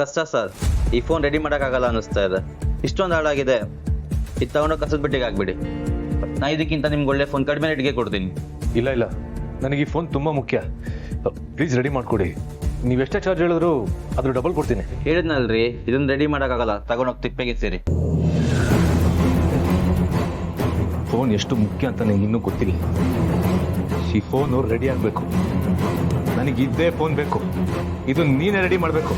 ಕಷ್ಟ ಸರ್. ಈ phone ready ಮಾಡೋಕ್ಕಾಗಲ್ಲ ಅನ್ನಿಸ್ತಾ ಇದೆ. ಇಷ್ಟೊಂದು ಹಾಳಾಗಿದೆ. ಇದು ತಗೊಂಡೋಗಿ ಕಸದ ಬಿಟ್ಟಿಗೆ ಹಾಕ್ಬಿಡಿ. ನಾ ಇದಕ್ಕಿಂತ ನಿಮ್ಗೆ ಒಳ್ಳೆ ಫೋನ್ ಕಡಿಮೆ ರೇಟ್ಗೆ ಕೊಡ್ತೀನಿ. ಇಲ್ಲ ನನಗೆ ಈ ಫೋನ್ ತುಂಬ ಮುಖ್ಯ. ಪ್ಲೀಸ್ ರೆಡಿ ಮಾಡಿಕೊಡಿ. ನೀವು ಎಷ್ಟೇ ಚಾರ್ಜ್ ಹೇಳಿದ್ರು ಅದ್ರ ಡಬಲ್ ಕೊಡ್ತೀನಿ. ಹೇಳಿದ್ನಲ್ರಿ, ಇದನ್ನ ರೆಡಿ ಮಾಡೋಕ್ಕಾಗಲ್ಲ, ತಗೊಂಡೋಗಿ ತಿಪ್ಪೆಗೆ ಸೇರಿ. ಫೋನ್ ಎಷ್ಟು ಮುಖ್ಯ ಅಂತ ನನಗೆ ಇನ್ನೂ ಗೊತ್ತಿಲ್ಲ. ಈ ಫೋನು ರೆಡಿ ಆಗಬೇಕು. ನನಗೆ ಇದ್ದೇ ಫೋನ್ ಬೇಕು. ಇದು ನೀನೇ ರೆಡಿ ಮಾಡಬೇಕು.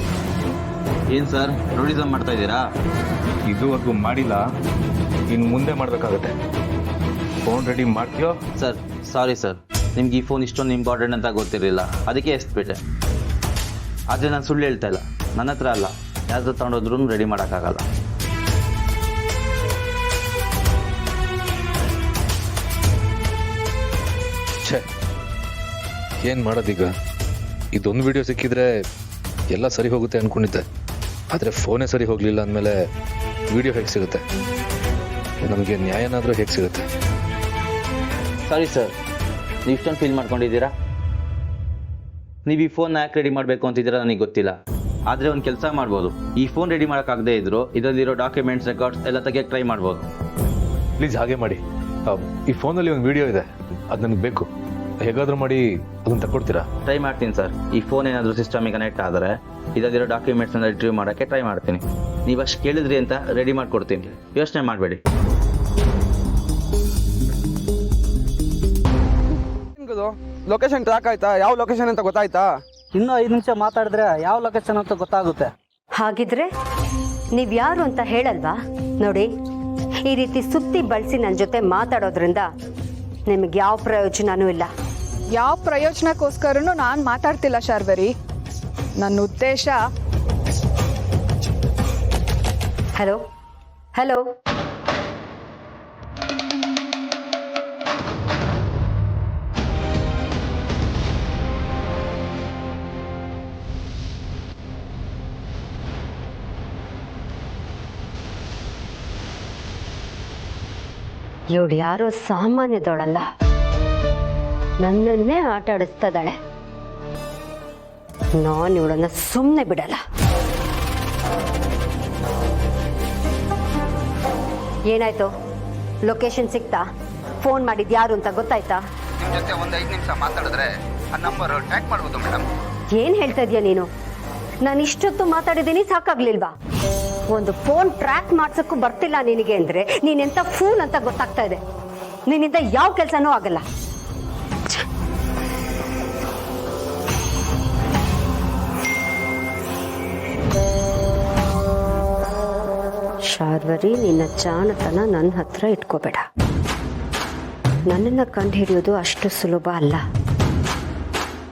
ಏನು ಸರ್, ಟೂರಿಸಮ್ ಮಾಡ್ತಾ ಇದ್ದೀರಾ? ಇದುವರೆಗೂ ಮಾಡಿಲ್ಲ, ಇನ್ನು ಮುಂದೆ ಮಾಡಬೇಕಾಗತ್ತೆ. ಫೋನ್ ರೆಡಿ ಮಾಡ್ತೀಯೋ? ಸರ್ ಸಾರಿ ಸರ್, ನಿಮ್ಗೆ ಈ ಫೋನ್ ಇಷ್ಟೊಂದು ಇಂಪಾರ್ಟೆಂಟ್ ಅಂತ ಗೊತ್ತಿರಲಿಲ್ಲ, ಅದಕ್ಕೆ ಎಸ್ಬಿಟ್ಟೆ. ಆದರೆ ನಾನು ಸುಳ್ಳು ಹೇಳ್ತಾ ಇಲ್ಲ, ನನ್ನ ಹತ್ರ ಅಲ್ಲ, ಯಾರ್ದು ತಗೊಂಡೋದ್ರೂ ರೆಡಿ ಮಾಡೋಕ್ಕಾಗಲ್ಲ. ಛೇ, ಏನು ಮಾಡೋದೀಗ? ಇದೊಂದು ವಿಡಿಯೋ ಸಿಕ್ಕಿದ್ರೆ ಎಲ್ಲ ಸರಿ ಹೋಗುತ್ತೆ ಅಂದ್ಕೊಂಡಿದ್ದೆ. ಆದರೆ ಫೋನೇ ಸರಿ ಹೋಗಲಿಲ್ಲ ಅಂದಮೇಲೆ ವಿಡಿಯೋ ಹೇಗೆ ಸಿಗುತ್ತೆ? ನಮಗೆ ನ್ಯಾಯನಾದರೂ ಹೇಗೆ ಸಿಗುತ್ತೆ? ಸಾರಿ ಸರ್, ನೀವು ಇಷ್ಟೊಂದು ಫೀಲ್ ಮಾಡ್ಕೊಂಡಿದ್ದೀರಾ? ನೀವು ಈ ಫೋನ್ ಯಾಕೆ ರೆಡಿ ಮಾಡಬೇಕು ಅಂತಿದ್ದೀರಾ ನನಗೆ ಗೊತ್ತಿಲ್ಲ. ಆದರೆ ಒಂದು ಕೆಲಸ ಮಾಡ್ಬೋದು. ಈ ಫೋನ್ ರೆಡಿ ಮಾಡೋಕ್ಕಾಗದೇ ಇದ್ರು ಇದರಲ್ಲಿರೋ ಡಾಕ್ಯುಮೆಂಟ್ಸ್, ರೆಕಾರ್ಡ್ಸ್ ಎಲ್ಲ ತೆಗಿಯೋಕ್ಕೆ ಟ್ರೈ ಮಾಡ್ಬೋದು. ಪ್ಲೀಸ್ ಹಾಗೆ ಮಾಡಿ. ಈ ಫೋನಲ್ಲಿ ಒಂದು ವಿಡಿಯೋ ಇದೆ, ಅದು ನನಗೆ ಬೇಕು. ಹೇಗಾದರೂ ಮಾಡಿ ಅದನ್ನು ತಗೊಡ್ತೀರಾ? ಟ್ರೈ ಮಾಡ್ತೀನಿ ಸರ್. ಈ ಫೋನ್ ಏನಾದರೂ ಸಿಸ್ಟಮಿಗೆ ಕನೆಕ್ಟ್ ಆದರೆ ಇದರಲ್ಲಿರೋ ಡಾಕ್ಯುಮೆಂಟ್ಸನ್ನ ರಿಟ್ರೀವ್ ಮಾಡೋಕ್ಕೆ ಟ್ರೈ ಮಾಡ್ತೀನಿ. ನೀವು ಅಷ್ಟು ಕೇಳಿದ್ರಿ ಅಂತ ರೆಡಿ ಮಾಡಿಕೊಡ್ತೀನಿ, ಯೋಚನೆ ಮಾಡಬೇಡಿ. ಲೊಕೇಶನ್ ಟ್ರ್ಯಾಕ್ ಆಯ್ತಾ? ಯಾವ ಲೊಕೇಶನ್ ಅಂತ ಗೊತ್ತಾಯ್ತಾ? ಇನ್ನೂ 5 ನಿಮಿಷ ಮಾತಾಡಿದ್ರೆ ಯಾವ ಲೊಕೇಶನ್ ಅಂತ ಗೊತ್ತಾಗುತ್ತೆ. ಹಾಗಿದ್ರೆ ನೀವ್ ಯಾರು ಅಂತ ಹೇಳಲ್ವಾ? ನೋಡಿ, ಈ ರೀತಿ ಸುತ್ತಿ ಬಳಸಿ ನನ್ನ ಜೊತೆ ಮಾತಾಡೋದ್ರಿಂದ ನಿಮಗೆ ಯಾವ ಪ್ರಯೋಜನನೂ ಇಲ್ಲ. ಯಾವ ಪ್ರಯೋಜನಕ್ಕೋಸ್ಕರನೂ ನಾನು ಮಾತಾಡ್ತಿಲ್ಲ ಶಾರ್ವರಿ. ನನ್ನ ಉದ್ದೇಶ ಹಲೋ ಹಲೋ ಇವಳು ಯಾರೋ ಸಾಮಾನ್ಯದವಳಲ್ಲ, ನನ್ನನ್ನೇ ಆಟ ಆಡಿಸ್ತಾ ಇದ್ದಾಳೆ. ನಾನು ಇವಳನ್ನ ಸುಮ್ಮನೆ ಬಿಡಲ್ಲ. ಏನಾಯ್ತು? ಲೊಕೇಶನ್ ಸಿಕ್ತಾ? ಫೋನ್ ಮಾಡಿದ್ ಯಾರು ಅಂತ ಗೊತ್ತಾಯ್ತಾ? ನಿಮ್ಮ ಜೊತೆ ಒಂದು 5 ನಿಮಿಷ ಮಾತಾಡಿದ್ರೆ ಆ ನಂಬರ್ ಟ್ರ್ಯಾಕ್ ಮಾಡ್ಬೋದು ಮೇಡಮ್. ಏನ್ ಹೇಳ್ತಾ ಇದೀಯ ನೀನು? ನಾನು ಇಷ್ಟೊತ್ತು ಮಾತಾಡಿದ್ದೀನಿ, ಸಾಕಾಗ್ಲಿಲ್ವಾ? ಒಂದು ಫೋನ್ ಟ್ರ್ಯಾಕ್ ಮಾಡ್ಸಕ್ಕೂ ಬರ್ತಿಲ್ಲ ನಿನಗೆ ಅಂದ್ರೆ ನೀನೆಂತ ಫೂಲ್ ಅಂತ ಗೊತ್ತಾಗ್ತಾ ಇದೆ. ನಿನ್ನಿಂದ ಯಾವ ಕೆಲಸನೂ ಆಗಲ್ಲ. ಶಾರ್ವರಿ, ನಿನ್ನ ಜಾಣತನ ನನ್ನ ಹತ್ರ ಇಟ್ಕೋಬೇಡ. ನನ್ನನ್ನ ಕಂಡು ಹಿಡಿಯೋದು ಅಷ್ಟು ಸುಲಭ ಅಲ್ಲ.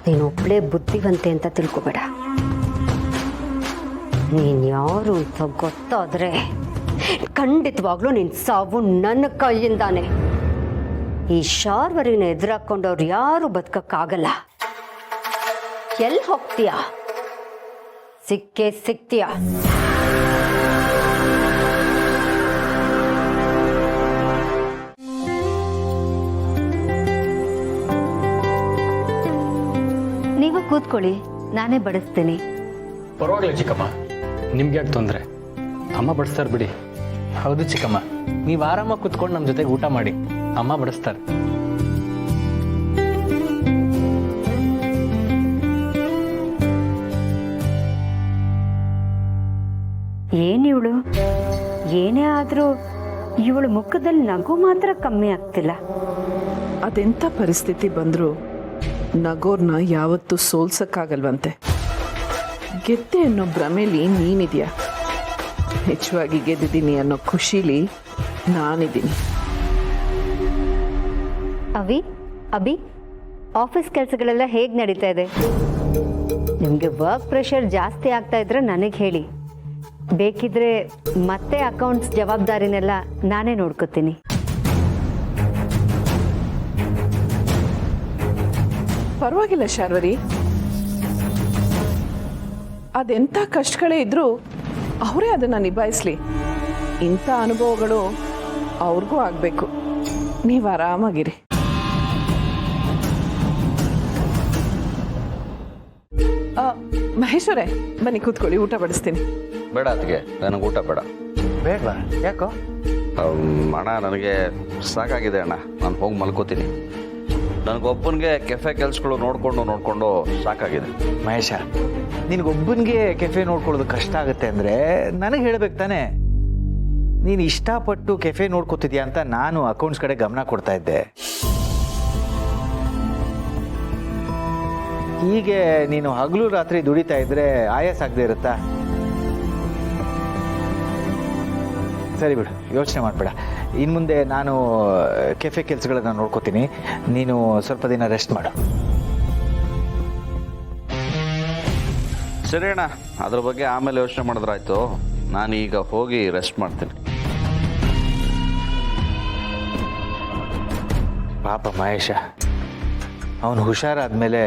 ನೀನೊಬ್ಳೇ ಬುದ್ಧಿವಂತೆ ಅಂತ ತಿಳ್ಕೋಬೇಡ. ನೀನ್ ಯಾರು ಅಂತ ಗೊತ್ತಾದ್ರೆ ಖಂಡಿತವಾಗ್ಲೂ ನಿನ್ ಸಾವು ನನ್ನ ಕೈಯಿಂದಾನೆ. ಈ ಶಾರ್ವರಿನ ಎದುರಾಕೊಂಡವ್ರು ಯಾರು ಬದುಕಕ್ಕಾಗಲ್ಲ. ಎಲ್ಲಿ ಹೋಗ್ತೀಯ? ಸಿಕ್ಕೇ ಸಿಗ್ತೀಯ. ನೀವು ಕೂತ್ಕೊಳ್ಳಿ, ನಾನೇ ಬಡಿಸ್ತೀನಿ. ಪರವಾಗಿಲ್ಲ ಚಿಕ್ಕಮ್ಮ, ನಿಮ್ಗೆ ಯಾಕೆ ತೊಂದರೆ? ಅಮ್ಮ ಬಡಿಸ್ತಾರೆ ಬಿಡಿ. ಹೌದು ಚಿಕ್ಕಮ್ಮ, ನೀವು ಆರಾಮಾಗಿ ಕುತ್ಕೊಂಡು ನಮ್ಮ ಜೊತೆಗೆ ಊಟ ಮಾಡಿ, ಅಮ್ಮ ಬಡಿಸ್ತಾರೆ. ಏನಿವಳು? ಏನೇ ಆದ್ರೂ ಇವಳು ಮುಖದಲ್ಲಿ ನಗು ಮಾತ್ರ ಕಮ್ಮಿ ಆಗ್ತಿಲ್ಲ. ಅದೆಂಥ ಪರಿಸ್ಥಿತಿ ಬಂದರೂ ನಗೋರ್ನ ಯಾವತ್ತೂ ಸೋಲ್ಸಕ್ಕಾಗಲ್ವಂತೆ. ಗೆದ್ದೆ ಅನ್ನೋ ಭ್ರಮೇಲಿ ನೀನಿದೆಯಾ, ಹೆಚ್ಚಾಗಿ ಗೆದ್ದಿದ್ದೀನಿ ಅನ್ನೋ ಖುಷಿಲಿ ನಾನಿದ್ದೀನಿ. ಅಭಿ, ಆಫೀಸ್ ಕೆಲಸಗಳೆಲ್ಲ ಹೇಗೆ ನಡೀತಾ ಇದೆ? ನಿಮಗೆ ವರ್ಕ್ ಪ್ರೆಷರ್ ಜಾಸ್ತಿ ಆಗ್ತಾ ಇದ್ರೆ ನನಗೆ ಹೇಳಿ. ಬೇಕಿದ್ರೆ ಮತ್ತೆ ಅಕೌಂಟ್ಸ್ ಜವಾಬ್ದಾರಿನೆಲ್ಲ ನಾನೇ ನೋಡ್ಕೋತೀನಿ. ಪರವಾಗಿಲ್ಲ ಶಾರ್ವರಿ, ಅದೆಂಥ ಕಷ್ಟಗಳೇ ಇದ್ರೂ ಅವರೇ ಅದನ್ನು ನಿಭಾಯಿಸ್ಲಿ. ಇಂಥ ಅನುಭವಗಳು ಅವ್ರಿಗೂ ಆಗಬೇಕು. ನೀವು ಆರಾಮಾಗಿರಿ. ಮಹೇಶ್ವರೇ ಬನ್ನಿ ಕೂತ್ಕೊಳ್ಳಿ, ಊಟ ಬಡಿಸ್ತೀನಿ. ಬೇಡ ಅದಕ್ಕೆ, ನನಗೆ ಊಟ ಬೇಡ. ಬೇಡವಾ? ಯಾಕೋ? ಅಣ್ಣ ನನಗೆ ಸಾಕಾಗಿದೆ ಅಣ್ಣ, ನಾನು ಹೋಗಿ ಮಲ್ಕೋತೀನಿ. ನನಗೊಬ್ಬನಿಗೆ ಕೆಫೆ ಕೆಲಸಗಳು ನೋಡ್ಕೊಂಡು ಸಾಕಾಗಿದೆ. ಮಹೇಶ, ನಿನಗೊಬ್ಬನಿಗೆ ಕೆಫೆ ನೋಡ್ಕೊಳ್ಳೋದು ಕಷ್ಟ ಆಗುತ್ತೆ ಅಂದರೆ ನನಗೆ ಹೇಳ್ಬೇಕು ತಾನೆ. ನೀನು ಇಷ್ಟಪಟ್ಟು ಕೆಫೆ ನೋಡ್ಕೋತಿದ್ಯಾ ಅಂತ ನಾನು ಅಕೌಂಟ್ಸ್ ಕಡೆ ಗಮನ ಕೊಡ್ತಾ ಇದ್ದೆ. ಹೀಗೆ ನೀನು ಹಗಲು ರಾತ್ರಿ ದುಡಿತಾ ಇದ್ರೆ ಆಯಾಸ ಆಗದೆ ಇರುತ್ತಾ? ಸರಿ ಬಿಡು, ಯೋಚನೆ ಮಾಡಬೇಡ. ಇನ್ನು ಮುಂದೆ ನಾನು ಕೆಫೆ ಕೆಲಸಗಳನ್ನ ನೋಡ್ಕೋತೀನಿ, ನೀನು ಸ್ವಲ್ಪ ದಿನ ರೆಸ್ಟ್ ಮಾಡು. ಸರಿ ಅಣ್ಣ, ಅದ್ರ ಬಗ್ಗೆ ಆಮೇಲೆ ಯೋಚನೆ ಮಾಡಿದ್ರಾಯ್ತು. ನಾನು ಈಗ ಹೋಗಿ ರೆಸ್ಟ್ ಮಾಡ್ತೀನಿ. ಪಾಪ ಮಹೇಶ, ಅವನು ಹುಷಾರಾದ್ಮೇಲೆ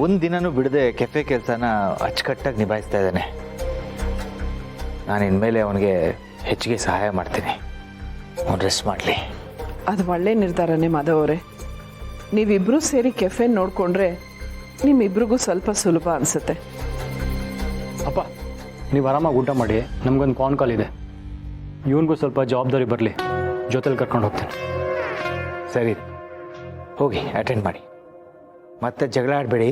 ಒಂದು ದಿನನೂ ಬಿಡದೆ ಕೆಫೆ ಕೆಲಸನ ಅಚ್ಚುಕಟ್ಟಾಗಿ ನಿಭಾಯಿಸ್ತಾ ಇದ್ದಾನೆ. ನಾನು ಇನ್ಮೇಲೆ ಅವನಿಗೆ ಹೆಚ್ಚಿಗೆ ಸಹಾಯ ಮಾಡ್ತೀನಿ. ಅವನು ರೆಸ್ಟ್ ಮಾಡಲಿ. ಅದು ಒಳ್ಳೆ ನಿರ್ಧಾರನೇ ಮಾಧವ್ ಅವರೇ. ನೀವಿಬ್ಬರೂ ಸೇರಿ ಕೆಫೆ ನೋಡಿಕೊಂಡ್ರೆ ನಿಮ್ಮಿಬ್ರಿಗೂ ಸ್ವಲ್ಪ ಸುಲಭ ಅನಿಸುತ್ತೆ. ಅಪ್ಪ, ನೀವು ಆರಾಮಾಗಿ ಊಟ ಮಾಡಿ. ನಮಗೊಂದು ಫೋನ್ ಕಾಲ್ ಇದೆ. ಇವನಿಗೂ ಸ್ವಲ್ಪ ಜವಾಬ್ದಾರಿ ಬರಲಿ, ಜೊತೆಲಿ ಕರ್ಕೊಂಡು ಹೋಗ್ತೀನಿ. ಸರಿ, ಹೋಗಿ ಅಟೆಂಡ್ ಮಾಡಿ. ಮತ್ತೆ ಜಗಳ ಆಡಬೇಡಿ.